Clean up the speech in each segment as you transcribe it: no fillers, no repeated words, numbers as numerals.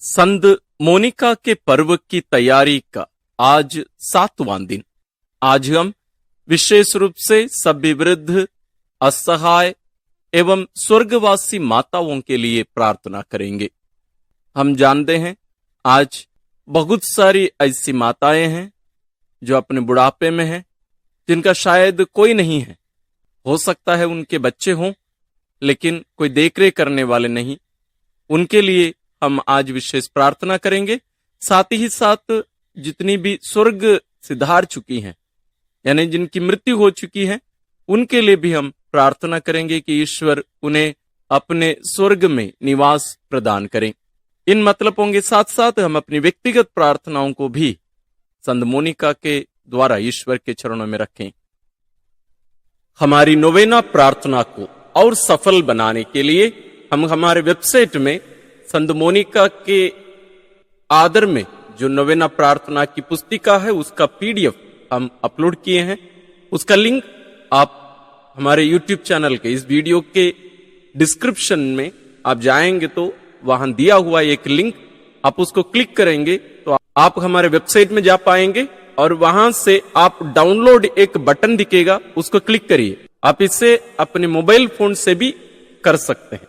संत मोनिका के पर्व की तैयारी का आज 7वां दिन। आज हम विशेष रूप से सभी वृद्ध, असहाय एवं स्वर्गवासी माताओं के लिए प्रार्थना करेंगे। हम जानते हैं आज बहुत सारी ऐसी माताएं हैं जो अपने बुढ़ापे में हैं, जिनका शायद कोई नहीं है। हो सकता है उनके बच्चे हों, लेकिन कोई देखरेख करने वाले नहीं। उनके लिए हम आज विशेष प्रार्थना करेंगे। साथ ही साथ जितनी भी स्वर्ग सिधार चुकी हैं, यानी जिनकी मृत्यु हो चुकी है, उनके लिए भी हम प्रार्थना करेंगे कि ईश्वर उन्हें अपने स्वर्ग में निवास प्रदान करें। इन मतलबों के साथ साथ हम अपनी व्यक्तिगत प्रार्थनाओं को भी संत मोनिका के द्वारा ईश्वर के चरणों में रखें। हमारी नोवेना प्रार्थना को और सफल बनाने के लिए हम हमारे वेबसाइट में संत मोनिका के आदर में जो नोवेना प्रार्थना की पुस्तिका है, उसका PDF हम अपलोड किए हैं। उसका लिंक आप हमारे YouTube चैनल के इस वीडियो के डिस्क्रिप्शन में आप जाएंगे तो वहां दिया हुआ एक लिंक, आप उसको क्लिक करेंगे तो आप हमारे वेबसाइट में जा पाएंगे और वहां से आप डाउनलोड एक बटन दिखेगा, उसको क्लिक करिए। आप इसे अपने मोबाइल फोन से भी कर सकते हैं,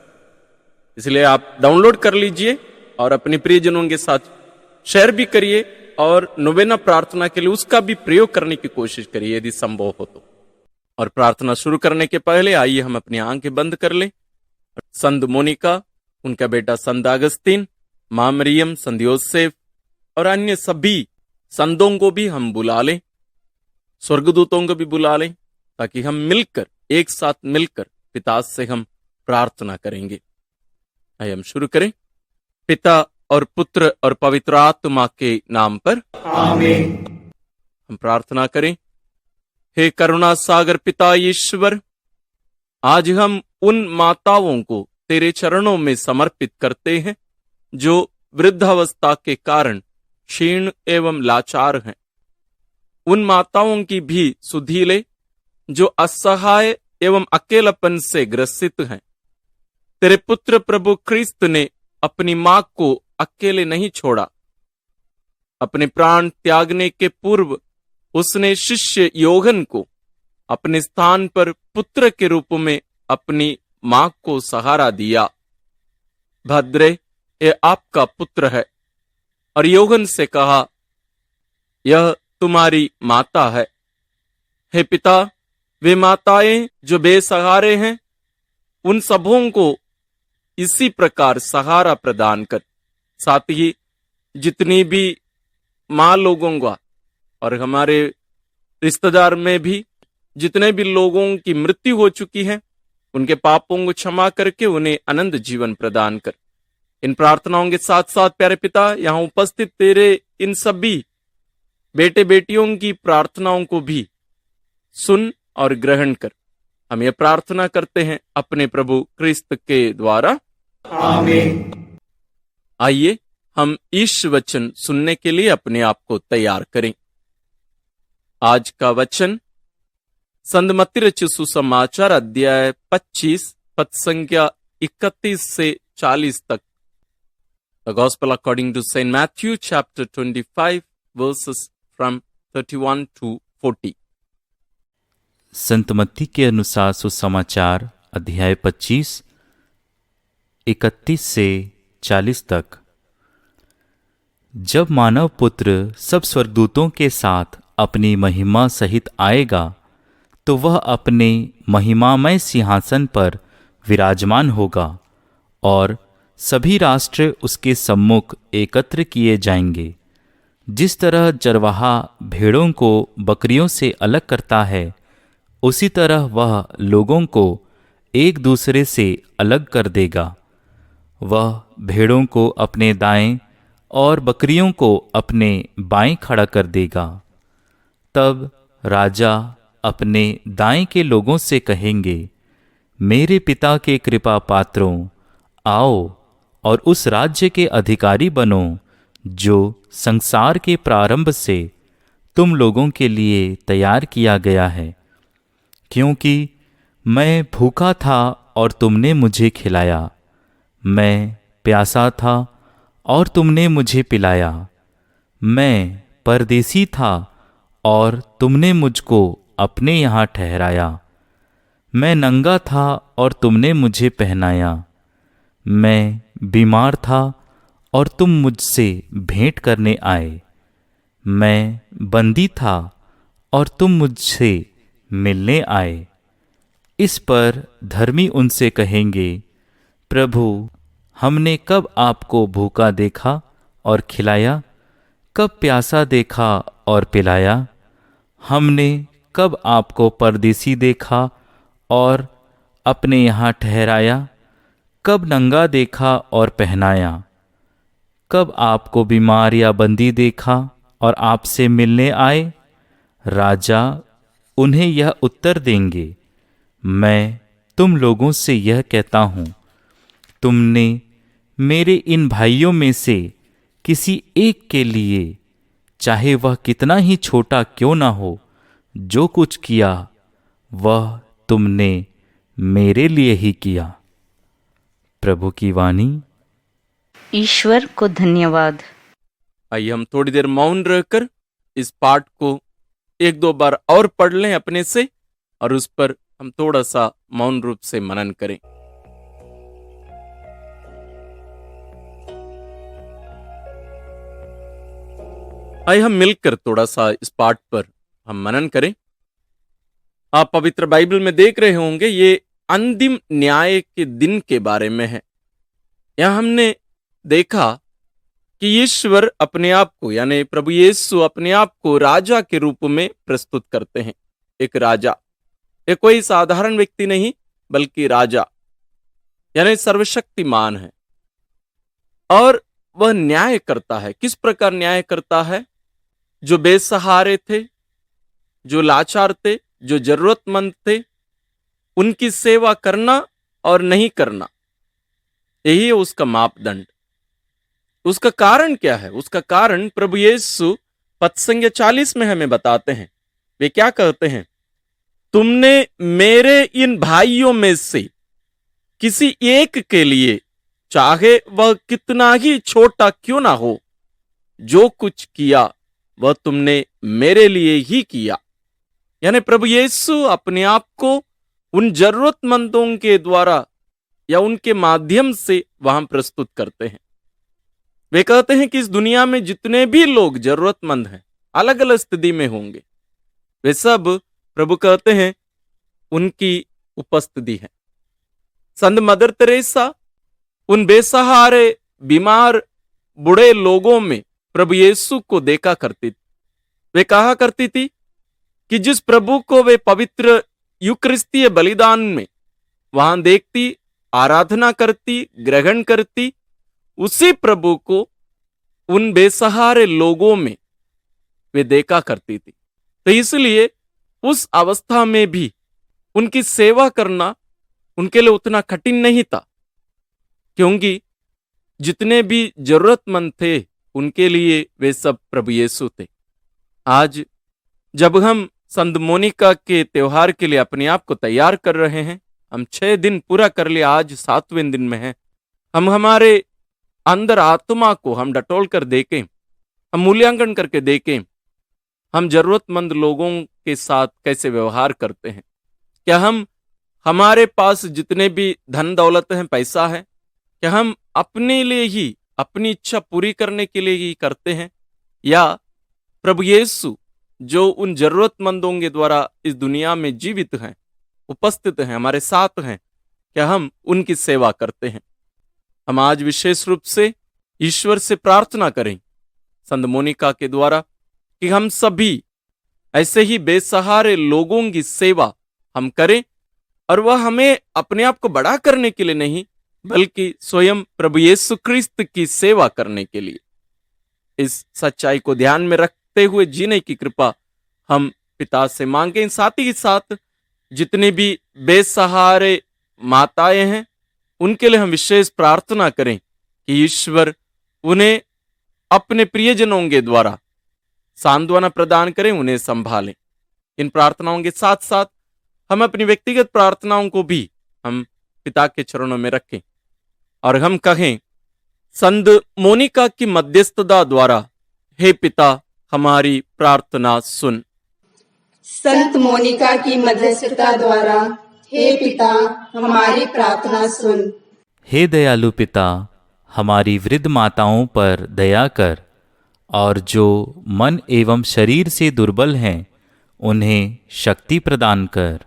इसलिए आप डाउनलोड कर लीजिए और अपने प्रियजनों के साथ शेयर भी करिए और नोवेना प्रार्थना के लिए उसका भी प्रयोग करने की कोशिश करिए यदि संभव हो तो। और प्रार्थना शुरू करने के पहले आइए हम अपनी आंखें बंद कर लें। संत मोनिका, उनका बेटा संत अगस्तीन, मां मरियम, संत योसेफ और अन्य सभी संतों को भी हम बुला लें, स्वर्गदूतों को भी बुला लें, ताकि हम मिलकर, एक साथ मिलकर पिता से हम प्रार्थना करेंगे। आइए हम शुरू करें। पिता और पुत्र और पवित्र आत्मा के नाम पर आमीन। हम प्रार्थना करें। हे करुणा सागर पिता ईश्वर, आज हम उन माताओं को तेरे चरणों में समर्पित करते हैं जो वृद्धावस्था के कारण क्षीण एवं लाचार हैं। उन माताओं की भी सुधि ले जो असहाय एवं अकेलापन से ग्रसित हैं। तेरे पुत्र प्रभु ख्रिस्त ने अपनी मां को अकेले नहीं छोड़ा। अपने प्राण त्यागने के पूर्व उसने शिष्य योहन को अपने स्थान पर पुत्र के रूप में अपनी मां को सहारा दिया। भद्रे, ये आपका पुत्र है। और योहन से कहा, यह तुम्हारी माता है। हे पिता, वे माताएं जो बेसहारे हैं, उन सबों को इसी प्रकार सहारा प्रदान कर। साथ ही जितनी भी मां लोगों का और हमारे रिश्तेदार में भी जितने भी लोगों की मृत्यु हो चुकी है, उनके पापों को क्षमा करके उन्हें अनंत जीवन प्रदान कर। इन प्रार्थनाओं के साथ साथ प्यारे पिता, यहां उपस्थित तेरे इन सभी बेटे बेटियों की प्रार्थनाओं को भी सुन और ग्रहण कर। हम ये प्रार्थना करते हैं अपने प्रभु क्रिस्त के द्वारा, आमीन। आइए हम ईश वचन सुनने के लिए अपने आप को तैयार करें। आज का वचन संत मत्ती रचित सुसमाचार अध्याय 25 पद संख्या 31 से 40 तक। The Gospel according to Saint Matthew chapter 25 verses from 31 to 40। संत मत्ती के अनुसार सुसमाचार अध्याय 25 31 से 40 तक। जब मानव पुत्र सब स्वर्गदूतों के साथ अपनी महिमा सहित आएगा, तो वह अपने महिमामय सिंहासन पर विराजमान होगा और सभी राष्ट्र उसके सम्मुख एकत्र किए जाएंगे। जिस तरह चरवाहा भेड़ों को बकरियों से अलग करता है, उसी तरह वह लोगों को एक दूसरे से अलग कर देगा। वह भेड़ों को अपने दाएं और बकरियों को अपने बाएं खड़ा कर देगा। तब राजा अपने दाएं के लोगों से कहेंगे, मेरे पिता के कृपा पात्रों, आओ और उस राज्य के अधिकारी बनो जो संसार के प्रारंभ से तुम लोगों के लिए तैयार किया गया है। क्योंकि मैं भूखा था और तुमने मुझे खिलाया, मैं प्यासा था और तुमने मुझे पिलाया। मैं परदेसी था और तुमने मुझको अपने यहाँ ठहराया। मैं नंगा था और तुमने मुझे पहनाया। मैं बीमार था और तुम मुझसे भेंट करने आए। मैं बंदी था और तुम मुझसे मिलने आए। इस पर धर्मी उनसे कहेंगे, प्रभु, हमने कब आपको भूखा देखा और खिलाया, कब प्यासा देखा और पिलाया? हमने कब आपको परदेसी देखा और अपने यहाँ ठहराया, कब नंगा देखा और पहनाया? कब आपको बीमार या बंदी देखा और आपसे मिलने आए? राजा उन्हें यह उत्तर देंगे, मैं तुम लोगों से यह कहता हूँ, तुमने मेरे इन भाइयों में से किसी एक के लिए, चाहे वह कितना ही छोटा क्यों ना हो, जो कुछ किया वह तुमने मेरे लिए ही किया। प्रभु की वाणी। ईश्वर को धन्यवाद। आइए हम थोड़ी देर मौन रहकर इस पाठ को एक दो बार और पढ़ लें अपने से, और उस पर हम थोड़ा सा मौन रूप से मनन करें। आइए हम मिलकर थोड़ा सा इस पाठ पर हम मनन करें। आप पवित्र बाइबल में देख रहे होंगे, ये अंतिम न्याय के दिन के बारे में है। यहां हमने देखा कि ईश्वर अपने आप को, यानी प्रभु यीशु अपने आप को राजा के रूप में प्रस्तुत करते हैं। एक राजा, ये कोई साधारण व्यक्ति नहीं, बल्कि राजा यानी सर्वशक्तिमान है। और वह न्याय करता है। किस प्रकार न्याय करता है? जो बेसहारे थे, जो लाचार थे, जो जरूरतमंद थे, उनकी सेवा करना और नहीं करना, यही है उसका मापदंड। उसका कारण क्या है? उसका कारण प्रभु यीशु पद संख्या 40 में हमें बताते हैं। वे क्या कहते हैं? तुमने मेरे इन भाइयों में से किसी एक के लिए, चाहे वह कितना ही छोटा क्यों ना हो, जो कुछ किया वह तुमने मेरे लिए ही किया। यानी प्रभु यीशु अपने आप को उन जरूरतमंदों के द्वारा या उनके माध्यम से वहां प्रस्तुत करते हैं। वे कहते हैं कि इस दुनिया में जितने भी लोग जरूरतमंद हैं, अलग अलग स्थिति में होंगे, वे सब प्रभु कहते हैं उनकी उपस्थिति है। संत मदर तेरेसा उन बेसहारे, बीमार, बूढ़े लोगों में प्रभु यीशु को देखा करती थी। वे कहा करती थी कि जिस प्रभु को वे पवित्र यूकरिस्तीय बलिदान में वहां देखती, आराधना करती, ग्रहण करती, उसी प्रभु को उन बेसहारे लोगों में वे देखा करती थी। तो इसलिए उस अवस्था में भी उनकी सेवा करना उनके लिए उतना कठिन नहीं था, क्योंकि जितने भी जरूरतमंद थे उनके लिए वे सब प्रभु यीशु थे। आज जब हम संत मोनिका के त्योहार के लिए अपने आप को तैयार कर रहे हैं, हम 6 दिन पूरा कर लिया, आज 7वें दिन में हैं। हम हमारे अंदर आत्मा को हम डटोल कर देखें, हम मूल्यांकन करके देखें, हम जरूरतमंद लोगों के साथ कैसे व्यवहार करते हैं। क्या हम, हमारे पास जितने भी धन दौलत है, पैसा है, क्या हम अपने लिए ही, अपनी इच्छा पूरी करने के लिए ही करते हैं, या प्रभु यीशु जो उन जरूरतमंदों के द्वारा इस दुनिया में जीवित हैं, उपस्थित हैं, हमारे साथ हैं, क्या हम उनकी सेवा करते हैं? हम आज विशेष रूप से ईश्वर से प्रार्थना करें संत मोनिका के द्वारा कि हम सभी ऐसे ही बेसहारे लोगों की सेवा हम करें, और वह हमें अपने आप को बड़ा करने के लिए नहीं, बल्कि स्वयं प्रभु यीशु क्रिस्त की सेवा करने के लिए। इस सच्चाई को ध्यान में रखते हुए जीने की कृपा हम पिता से मांगें। साथ ही साथ जितने भी बेसहारे माताएं हैं, उनके लिए हम विशेष प्रार्थना करें कि ईश्वर उन्हें अपने प्रियजनों के द्वारा सांत्वना प्रदान करें, उन्हें संभालें। इन प्रार्थनाओं के साथ साथ हम अपनी व्यक्तिगत प्रार्थनाओं को भी हम पिता के चरणों में रखें और हम कहें, संत मोनिका की मध्यस्थता द्वारा हे पिता हमारी प्रार्थना सुन। संत मोनिका की मध्यस्थता द्वारा हे पिता हमारी प्रार्थना सुन। हे दयालु पिता, हमारी वृद्ध माताओं पर दया कर और जो मन एवं शरीर से दुर्बल हैं उन्हें शक्ति प्रदान कर।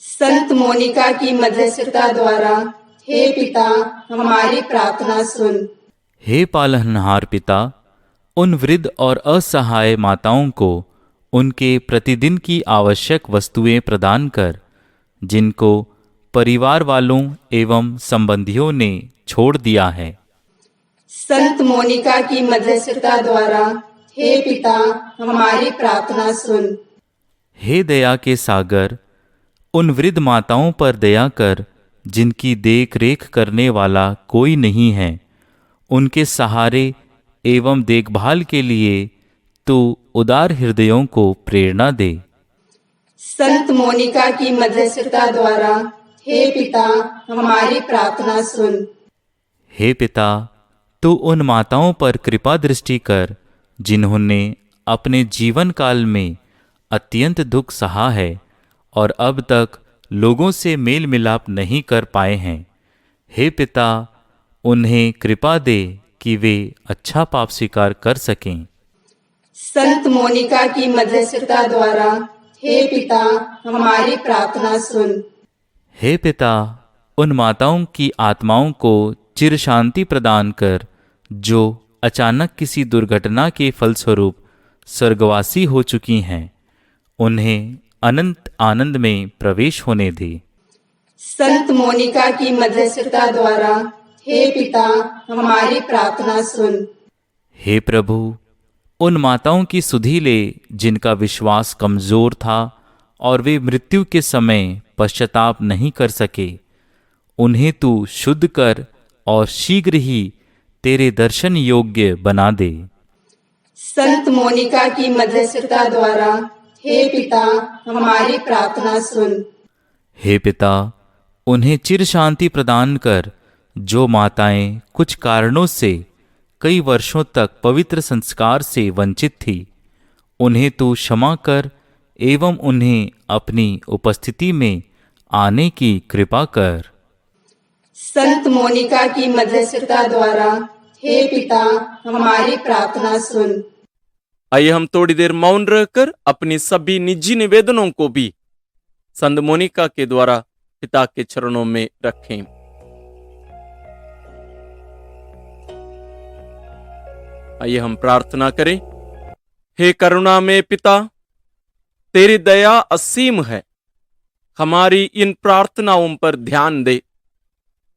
संत मोनिका की मध्यस्थता द्वारा हे पिता हमारी प्रार्थना सुन। हे पालनहार पिता, उन वृद्ध और असहाय माताओं को उनके प्रतिदिन की आवश्यक वस्तुएं प्रदान कर जिनको परिवार वालों एवं संबंधियों ने छोड़ दिया है। संत मोनिका की मध्यस्थता द्वारा हे पिता हमारी प्रार्थना सुन। हे दया के सागर, उन वृद्ध माताओं पर दया कर जिनकी देख रेख करने वाला कोई नहीं है। उनके सहारे एवं देखभाल के लिए तू उदार हृदयों को प्रेरणा दे। संत मोनिका की मध्यस्थता द्वारा हे पिता हमारी प्रार्थना सुन। हे पिता, तू उन माताओं पर कृपा दृष्टि कर जिन्होंने अपने जीवन काल में अत्यंत दुख सहा है और अब तक लोगों से मेल मिलाप नहीं कर पाए हैं। हे पिता, उन्हें कृपा दे कि वे अच्छा पाप स्वीकार कर सकें। संत मोनिका की मध्यस्थता द्वारा हे पिता हमारी प्रार्थना सुन। हे पिता, उन माताओं की आत्माओं को चिर शांति प्रदान कर जो अचानक किसी दुर्घटना के फलस्वरूप स्वर्गवासी हो चुकी हैं। उन्हें अनंत आनंद में प्रवेश होने दे। संत मोनिका की मध्यस्थता द्वारा हे पिता हमारी प्रार्थना सुन। हे प्रभु, उन माताओं की सुधि ले जिनका विश्वास कमजोर था और वे मृत्यु के समय पश्चाताप नहीं कर सके। उन्हें तू शुद्ध कर और शीघ्र ही तेरे दर्शन योग्य बना दे। संत मोनिका की मध्यस्थता द्वारा हे पिता हमारी प्रार्थना सुन। हे पिता, उन्हें चिर शांति प्रदान कर जो माताएं कुछ कारणों से कई वर्षों तक पवित्र संस्कार से वंचित थी। उन्हें तू क्षमा कर एवं उन्हें अपनी उपस्थिति में आने की कृपा कर। संत मोनिका की मध्यस्थता द्वारा हे पिता हमारी प्रार्थना सुन। आइए हम थोड़ी देर मौन रहकर अपनी सभी निजी निवेदनों को भी संत मोनिका के द्वारा पिता के चरणों में रखें। आइए हम प्रार्थना करें। हे करुणा में पिता, तेरी दया असीम है। हमारी इन प्रार्थनाओं पर ध्यान दे।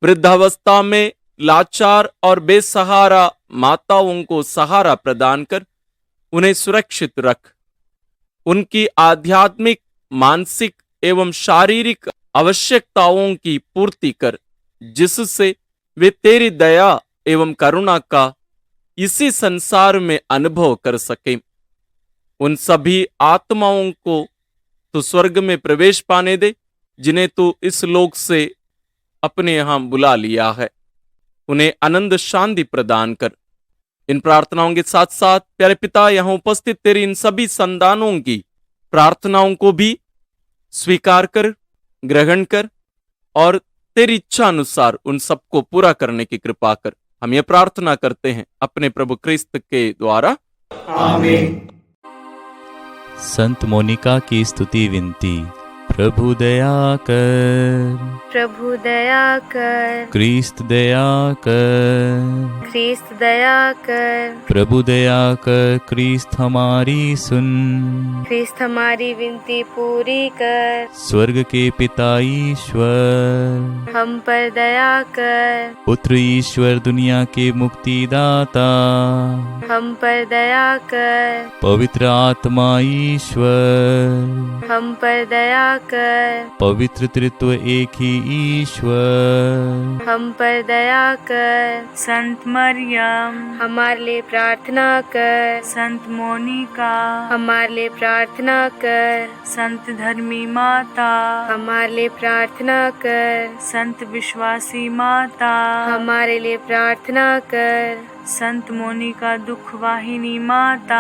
वृद्धावस्था में लाचार और बेसहारा माताओं को सहारा प्रदान कर उन्हें सुरक्षित रख। उनकी आध्यात्मिक, मानसिक एवं शारीरिक आवश्यकताओं की पूर्ति कर, जिससे वे तेरी दया एवं करुणा का इसी संसार में अनुभव कर सके। उन सभी आत्माओं को तू स्वर्ग में प्रवेश पाने दे जिन्हें तू इस लोक से अपने यहां बुला लिया है। उन्हें आनंद शांति प्रदान कर। इन प्रार्थनाओं के साथ साथ प्यारे पिता, यहां उपस्थित तेरी इन सभी संतानों की प्रार्थनाओं को भी स्वीकार कर, ग्रहण कर और तेरी इच्छा अनुसार उन सबको पूरा करने की कृपा कर। हम ये प्रार्थना करते हैं अपने प्रभु क्रिस्त के द्वारा, आमीन। संत मोनिका की स्तुति विनती। प्रभु दया कर, प्रभु दया कर, क्रिस्त दया कर, ख्रीस्त दया कर, प्रभु दया कर, क्रिस्त हमारी सुन। ख्रीस्त हमारी विनती पूरी कर, स्वर्ग के पिता ईश्वर, हम पर दया कर, पुत्र ईश्वर दुनिया के मुक्तिदाता, हम पर दया कर, पवित्र आत्मा ईश्वर, हम पर दया कर पवित्र त्रित्व एक ही ईश्वर हम पर दया कर। संत मरियम हमारे लिए प्रार्थना कर। संत मोनिका हमारे लिए प्रार्थना कर। संत धर्मी माता हमारे लिए प्रार्थना कर। संत विश्वासी माता हमारे लिए प्रार्थना कर। संत मोनिका दुख वाहिनी माता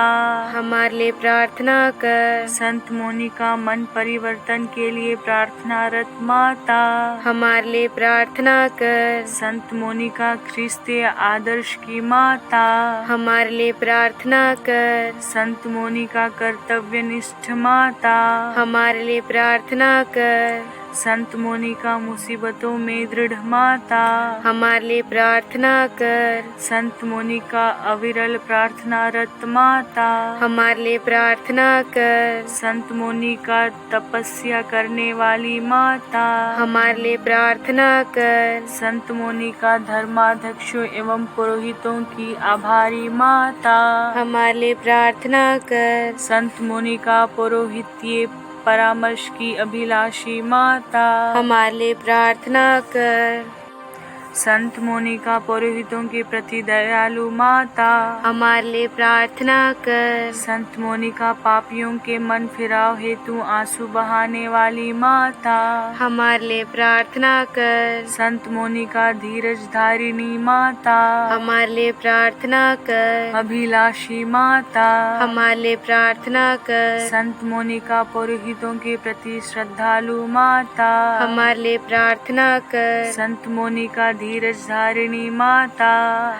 हमारे लिए प्रार्थना कर। संत मोनिका मन परिवर्तन के लिए प्रार्थनारत माता हमारे लिए प्रार्थना कर। संत मोनिका ख्रिस्तीय आदर्श की माता हमारे लिए प्रार्थना कर। संत मोनिका कर्तव्यनिष्ठ माता हमारे लिए प्रार्थना कर। संत मोनिका मुसीबतों में दृढ़ माता हमारे लिए प्रार्थना कर। संत मोनिका अविरल प्रार्थनारत माता हमारे लिए प्रार्थना कर। संत मोनिका तपस्या करने वाली माता हमारे लिए प्रार्थना कर। संत मोनिका धर्माध्यक्षों एवं पुरोहितों की आभारी माता हमारे लिए प्रार्थना कर। संत मोनिका पुरोहितीय परामर्श की अभिलाषी माता हमारे लिए प्रार्थना कर। संत मोनिका पुरोहितों के प्रति दयालु माता हमारे लिए प्रार्थना कर। संत मोनिका पापियों के मन फिराव हेतु आंसू बहाने वाली माता हमारे लिए प्रार्थना कर। संत मोनिका धीरज धारिणी माता हमारे लिए प्रार्थना कर। अभिलाषी माता हमारे लिए प्रार्थना कर। संत मोनिका पुरोहितों के प्रति श्रद्धालु माता हमारे लिए प्रार्थना कर। संत मोनिका धीरज धारिणी माता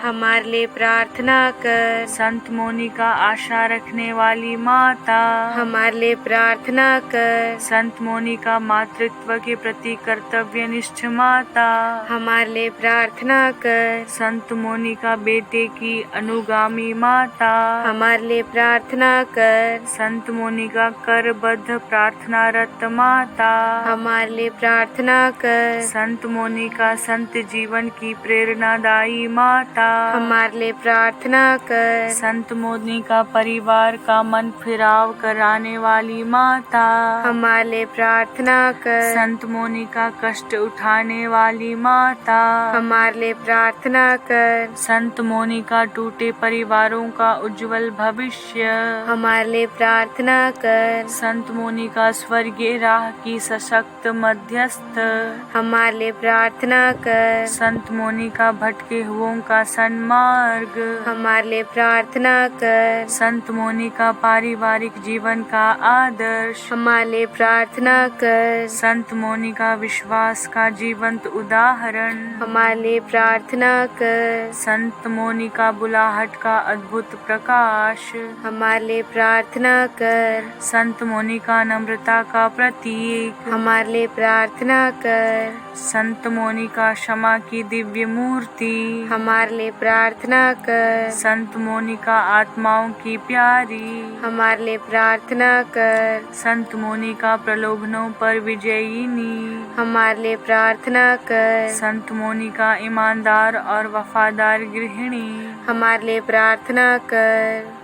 हमारे लिए प्रार्थना कर। संत मोनिका आशा रखने वाली माता हमारे लिए प्रार्थना कर। संत मोनिका मातृत्व के प्रति कर्तव्यनिष्ठ माता हमारे लिए प्रार्थना कर। संत मोनिका बेटे की अनुगामी माता हमारे लिए प्रार्थना कर। संत मोनिका करबद्ध प्रार्थनारत माता हमारे लिए प्रार्थना कर। संत मोनिका संत जीवन की प्रेरणादायी माता हमारे लिए प्रार्थना कर। संत मोनिका परिवार का मन फिराव कराने वाली माता हमारे लिए प्रार्थना कर। संत मोनिका कष्ट उठाने वाली माता हमारे लिए प्रार्थना कर। संत मोनिका टूटे परिवारों का उज्जवल भविष्य हमारे लिए प्रार्थना कर। संत मोनिका स्वर्गीय राह की सशक्त मध्यस्थ हमारे लिए प्रार्थना कर। संत मोनिका भटके हुओं का सन्मार्ग हमारे लिए प्रार्थना कर। संत मोनिका पारिवारिक जीवन का आदर्श हमारे लिए प्रार्थना कर। संत मोनिका विश्वास का जीवंत उदाहरण हमारे लिए प्रार्थना कर। संत मोनिका बुलाहट का अद्भुत प्रकाश हमारे लिए प्रार्थना कर। संत मोनिका नम्रता का प्रतीक हमारे लिए प्रार्थना कर। संत मोनिका क्षमा की दिव्य मूर्ति हमारे लिए प्रार्थना कर। संत मोनिका आत्माओं की प्यारी हमारे लिए प्रार्थना कर। संत मोनिका प्रलोभनों पर विजयिनी हमारे लिए प्रार्थना कर। संत मोनिका ईमानदार और वफादार गृहिणी हमारे लिए प्रार्थना कर।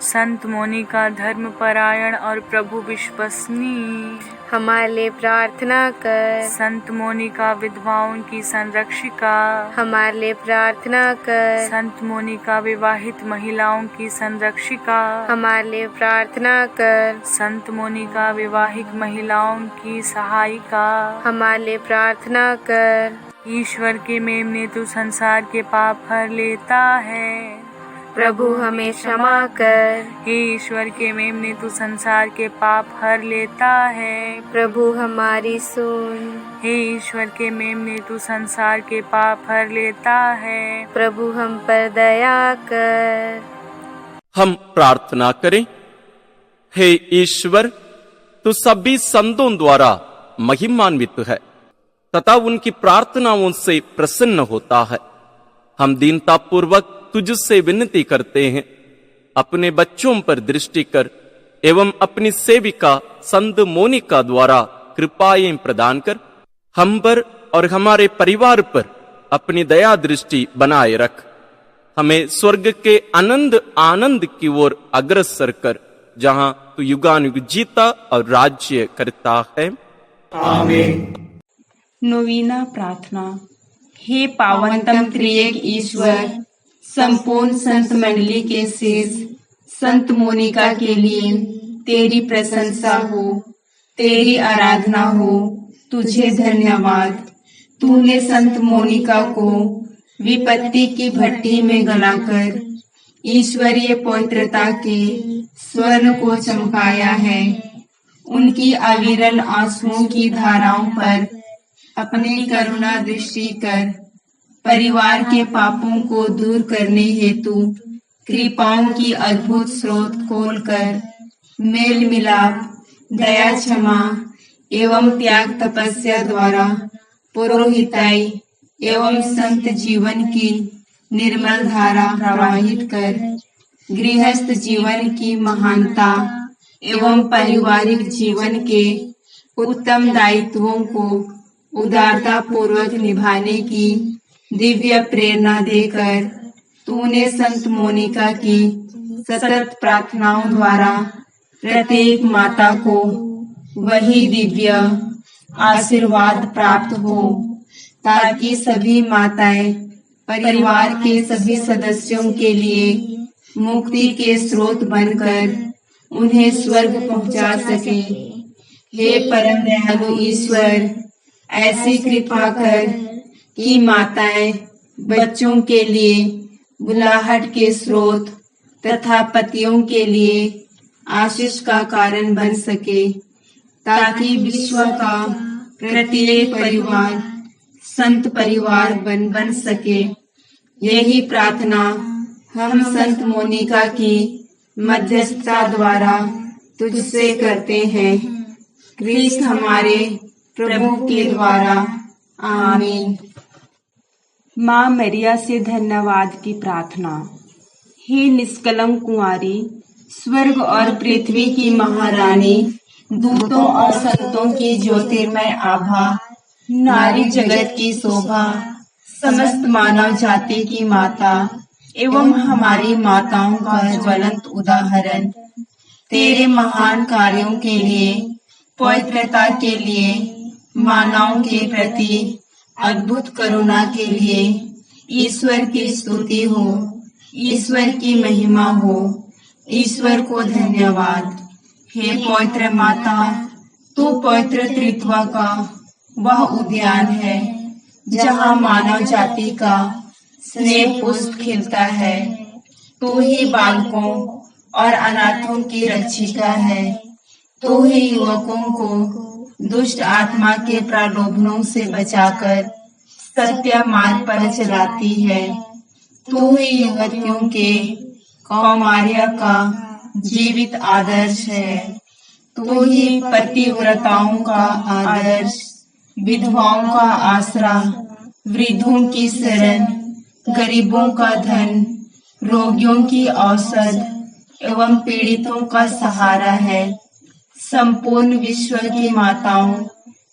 संत मोनिका धर्मपरायण और प्रभु विश्वसनीय हमारे लिए प्रार्थना कर। संत मोनिका विधवाओं की संरक्षिका हमारे लिए प्रार्थना कर। संत मोनिका विवाहित महिलाओं की संरक्षिका हमारे लिए प्रार्थना कर। संत मोनिका विवाहित महिलाओं की सहायिका हमारे लिए प्रार्थना कर। ईश्वर के मेमने तू संसार के पाप हर लेता है, प्रभु हमें क्षमा कर। हे ईश्वर के मेमने तू संसार के पाप हर लेता है, प्रभु हमारी सुन। हे ईश्वर के मेमने तू संसार के पाप हर लेता है, प्रभु हम पर दया कर। हम प्रार्थना करें। हे ईश्वर, तू सभी संतों द्वारा महिमान्वित है तथा उनकी प्रार्थनाओं से प्रसन्न होता है। हम दीनता पूर्वक तुझसे विनती करते हैं, अपने बच्चों पर दृष्टि कर एवं अपनी सेविका संत मोनिका द्वारा कृपाएं प्रदान कर। हम पर और हमारे परिवार पर अपनी दया दृष्टि बनाए रख। हमें स्वर्ग के आनंद की ओर अग्रसर कर, जहां तू युगानुयुग जीता और राज्य करता है। आमीन। नवीना प्रार्थना। हे पावनतम त्रिएक ईश्वर, संपूर्ण संत मंडली के शीर्ष संत मोनिका के लिए तेरी प्रशंसा हो, तेरी आराधना हो। तुझे धन्यवाद। तूने संत मोनिका को विपत्ति की भट्टी में गलाकर ईश्वरीय पवित्रता के स्वर्ण को चमकाया है। उनकी अविरल आंसुओं की धाराओं पर अपनी करुणा दृष्टि कर परिवार के पापों को दूर करने हेतु कृपाओं की अद्भुत स्रोत खोलकर मेल मिलाप, दया, क्षमा एवं त्याग तपस्या द्वारा पुरोहिताई एवं संत जीवन की निर्मल धारा प्रवाहित कर गृहस्थ जीवन की महानता एवं पारिवारिक जीवन के उत्तम दायित्वों को उदारता पूर्वक निभाने की दिव्य प्रेरणा देकर तूने संत मोनिका की सतत प्रार्थनाओं द्वारा प्रत्येक माता को वही दिव्य आशीर्वाद प्राप्त हो, ताकि सभी माताएं परिवार के सभी सदस्यों के लिए मुक्ति के स्रोत बनकर उन्हें स्वर्ग पहुंचा सके। हे परम दयालु ईश्वर, ऐसी कृपा कर कि माताएं बच्चों के लिए बुलाहट के स्रोत तथा पतियों के लिए आशीष का कारण बन सके, ताकि विश्व का प्रत्येक परिवार संत परिवार बन सके। यही प्रार्थना हम संत मोनिका की मध्यस्थता द्वारा तुझसे करते हैं, क्रिस्त हमारे प्रभु के द्वारा। आमीन। माँ मरिया से धन्यवाद की प्रार्थना। हे निष्कलंक कुंवारी, स्वर्ग और पृथ्वी की महारानी, दूतों और संतों की ज्योतिर्मय आभा, नारी जगत की शोभा, समस्त मानव जाति की माता एवं हमारी माताओं का ज्वलंत उदाहरण, तेरे महान कार्यों के लिए, पवित्रता के लिए, मानवों के प्रति अद्भुत करुणा के लिए ईश्वर की स्तुति हो, ईश्वर की महिमा हो, ईश्वर को धन्यवाद। हे पवित्र माता, तू पवित्र त्रित्व का वह उद्यान है जहाँ मानव जाति का स्नेह पुष्प खिलता है। तू ही बालकों और अनाथों की रक्षिका है। तू ही युवकों को दुष्ट आत्मा के प्रलोभनों से बचाकर सत्य मार्ग पर चलाती है। तू ही युवतियों के कौमार्य का जीवित आदर्श है। तू ही पतिव्रताओं का आदर्श, विधवाओं का आसरा, वृद्धों की शरण, गरीबों का धन, रोगियों की औषध एवं पीड़ितों का सहारा है। संपूर्ण विश्व की माताओं,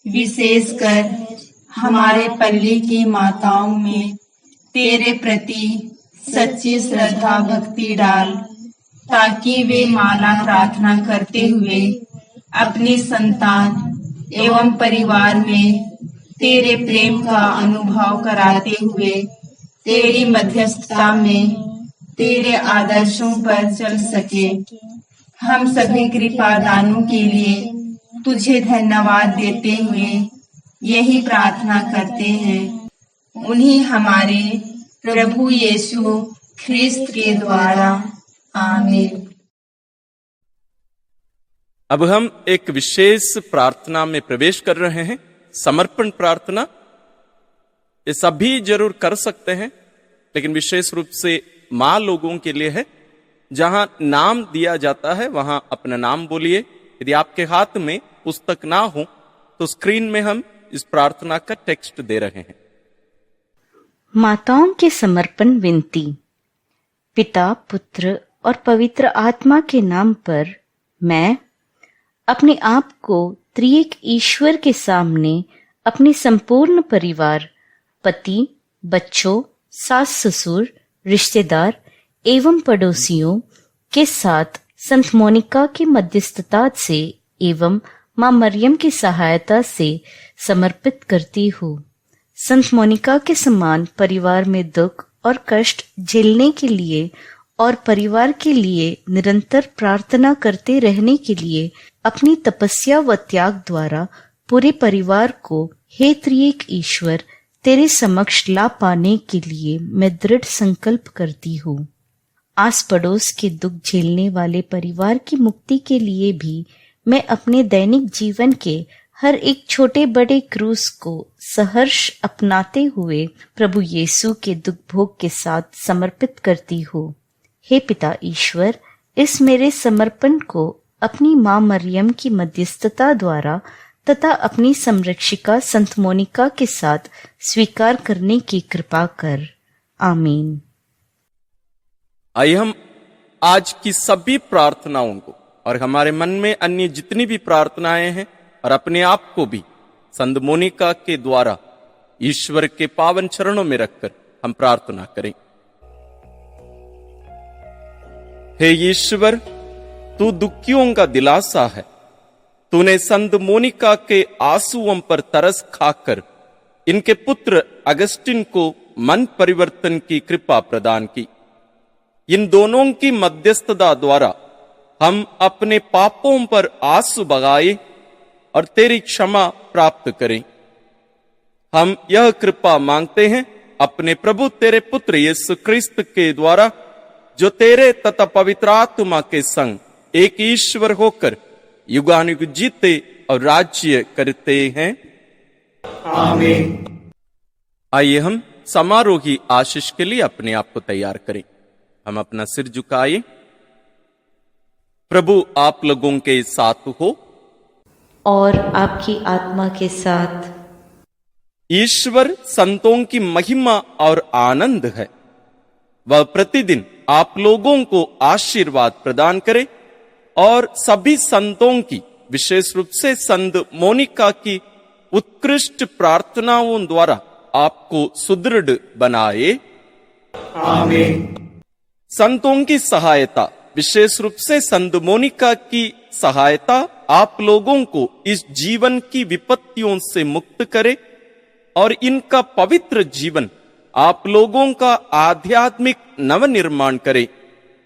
विशेषकर हमारे पल्ली की माताओं में तेरे प्रति सच्ची श्रद्धा भक्ति डाल, ताकि वे माला प्रार्थना करते हुए अपनी संतान एवं परिवार में तेरे प्रेम का अनुभव कराते हुए तेरी मध्यस्थता में तेरे आदर्शों पर चल सके। हम सभी कृपादानों के लिए तुझे धन्यवाद देते हुए यही प्रार्थना करते हैं, उन्हीं हमारे प्रभु यीशु ख्रिस्त के द्वारा। आमीन। अब हम एक विशेष प्रार्थना में प्रवेश कर रहे हैं, समर्पण प्रार्थना। ये सभी जरूर कर सकते हैं, लेकिन विशेष रूप से माँ लोगों के लिए है। जहां नाम दिया जाता है वहां अपना नाम बोलिए। यदि आपके हाथ में पुस्तक ना हो तो स्क्रीन में हम इस प्रार्थना का टेक्स्ट दे रहे हैं। माताओं के समर्पण विनती। पिता, पुत्र और पवित्र आत्मा के नाम पर मैं अपने आप को त्रिएक ईश्वर के सामने अपने संपूर्ण परिवार, पति, बच्चों, सास ससुर, रिश्तेदार एवं पड़ोसियों के साथ संत मोनिका की मध्यस्थता से एवं माँ मरियम की सहायता से समर्पित करती हूँ। संत मोनिका के समान परिवार में दुख और कष्ट झेलने के लिए और परिवार के लिए निरंतर प्रार्थना करते रहने के लिए अपनी तपस्या व त्याग द्वारा पूरे परिवार को हे त्रिएक ईश्वर तेरे समक्ष ला पाने के लिए मैं दृढ़ संकल्प करती हूँ। आस पड़ोस के दुख झेलने वाले परिवार की मुक्ति के लिए भी मैं अपने दैनिक जीवन के हर एक छोटे बड़े क्रूस को सहर्ष अपनाते हुए प्रभु यीशु के दुख भोग के साथ समर्पित करती हूँ। हे पिता ईश्वर, इस मेरे समर्पण को अपनी माँ मरियम की मध्यस्थता द्वारा तथा अपनी संरक्षिका संत मोनिका के साथ स्वीकार करने की कृपा कर। आमीन। आइए हम आज की सभी प्रार्थनाओं को और हमारे मन में अन्य जितनी भी प्रार्थनाएं हैं और अपने आप को भी संत मोनिका के द्वारा ईश्वर के पावन चरणों में रखकर हम प्रार्थना करें। हे ईश्वर, तू दुखियों का दिलासा है। तूने संत मोनिका के आंसुओं पर तरस खाकर इनके पुत्र अगस्टिन को मन परिवर्तन की कृपा प्रदान की। इन दोनों की मध्यस्थता द्वारा हम अपने पापों पर आंसू बहाए और तेरी क्षमा प्राप्त करें। हम यह कृपा मांगते हैं अपने प्रभु तेरे पुत्र यीशु क्रिस्त के द्वारा, जो तेरे तथा पवित्र आत्मा के संग एक ईश्वर होकर युगानुयुग जीते और राज्य करते हैं। आमीन। आइए हम समारोही आशीष के लिए अपने आप को तैयार करें। हम अपना सिर झुकाए। प्रभु आप लोगों के साथ हो और आपकी आत्मा के साथ। ईश्वर संतों की महिमा और आनंद है। वह प्रतिदिन आप लोगों को आशीर्वाद प्रदान करे और सभी संतों की, विशेष रूप से संत मोनिका की उत्कृष्ट प्रार्थनाओं द्वारा आपको सुदृढ़ बनाए। आमीन। संतों की सहायता, विशेष रूप से संत मोनिका की सहायता आप लोगों को इस जीवन की विपत्तियों से मुक्त करे और इनका पवित्र जीवन आप लोगों का आध्यात्मिक नवनिर्माण करे।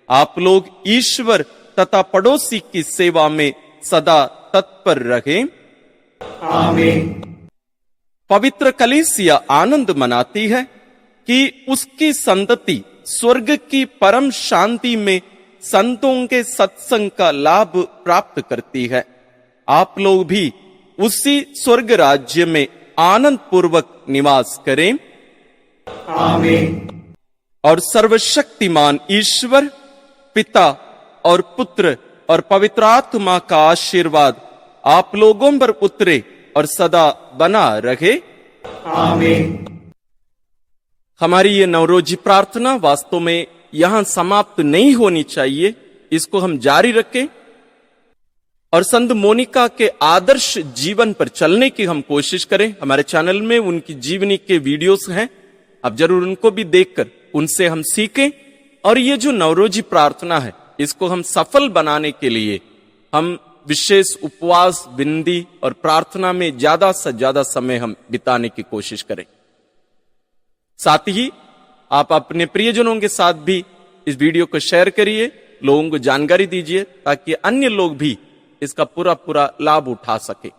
आप लोग ईश्वर तथा पड़ोसी की सेवा में सदा तत्पर रहें। आमीन। पवित्र कलीसिया आनंद मनाती है कि उसकी संतति स्वर्ग की परम शांति में संतों के सत्संग का लाभ प्राप्त करती है। आप लोग भी उसी स्वर्ग राज्य में आनंद पूर्वक निवास करें। आमीन। और सर्वशक्तिमान ईश्वर पिता और पुत्र और पवित्र आत्मा का आशीर्वाद आप लोगों पर उतरे और सदा बना रहे। आमीन। हमारी ये नवरोजी प्रार्थना वास्तव में यहां समाप्त नहीं होनी चाहिए। इसको हम जारी रखें और संत मोनिका के आदर्श जीवन पर चलने की हम कोशिश करें। हमारे चैनल में उनकी जीवनी के वीडियोस हैं, अब जरूर उनको भी देखकर उनसे हम सीखें। और ये जो नवरोजी प्रार्थना है, इसको हम सफल बनाने के लिए हम विशेष उपवास, विनती और प्रार्थना में ज्यादा से ज्यादा समय हम बिताने की कोशिश करें। साथ ही आप अपने प्रियजनों के साथ भी इस वीडियो को शेयर करिए, लोगों को जानकारी दीजिए ताकि अन्य लोग भी इसका पूरा लाभ उठा सके।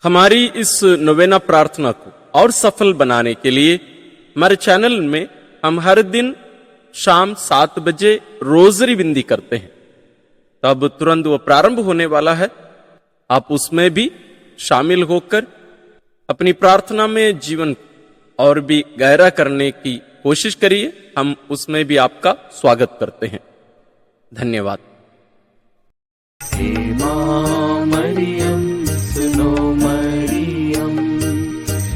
हमारी इस नोवेना प्रार्थना को और सफल बनाने के लिए हमारे चैनल में हम हर दिन शाम 7 बजे रोजरी विनती करते हैं। तब तुरंत वो प्रारंभ होने वाला है। आप उसमें भी शामिल होकर अपनी प्रार्थना में जीवन और भी गहरा करने की कोशिश करिए। हम उसमें भी आपका स्वागत करते हैं। धन्यवाद। मरियम सुनो मरियम,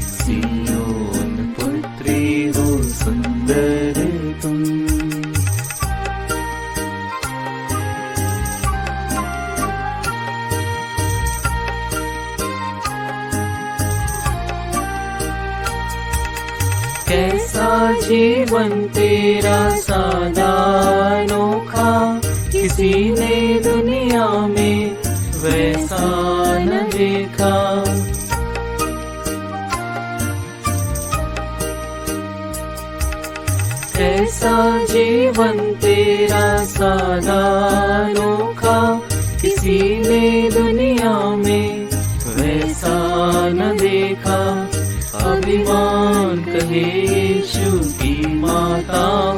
सियोन पुत्री हो सुंदर तुम। कैसा जीवन तेरा सादा अनोखा, किसी ने दुनिया में वैसा न देखा। ऐसा जीवन तेरा सादा अनोखा, किसी ने दुनिया में वैसा न देखा। अभिमान कहे यीशु की माता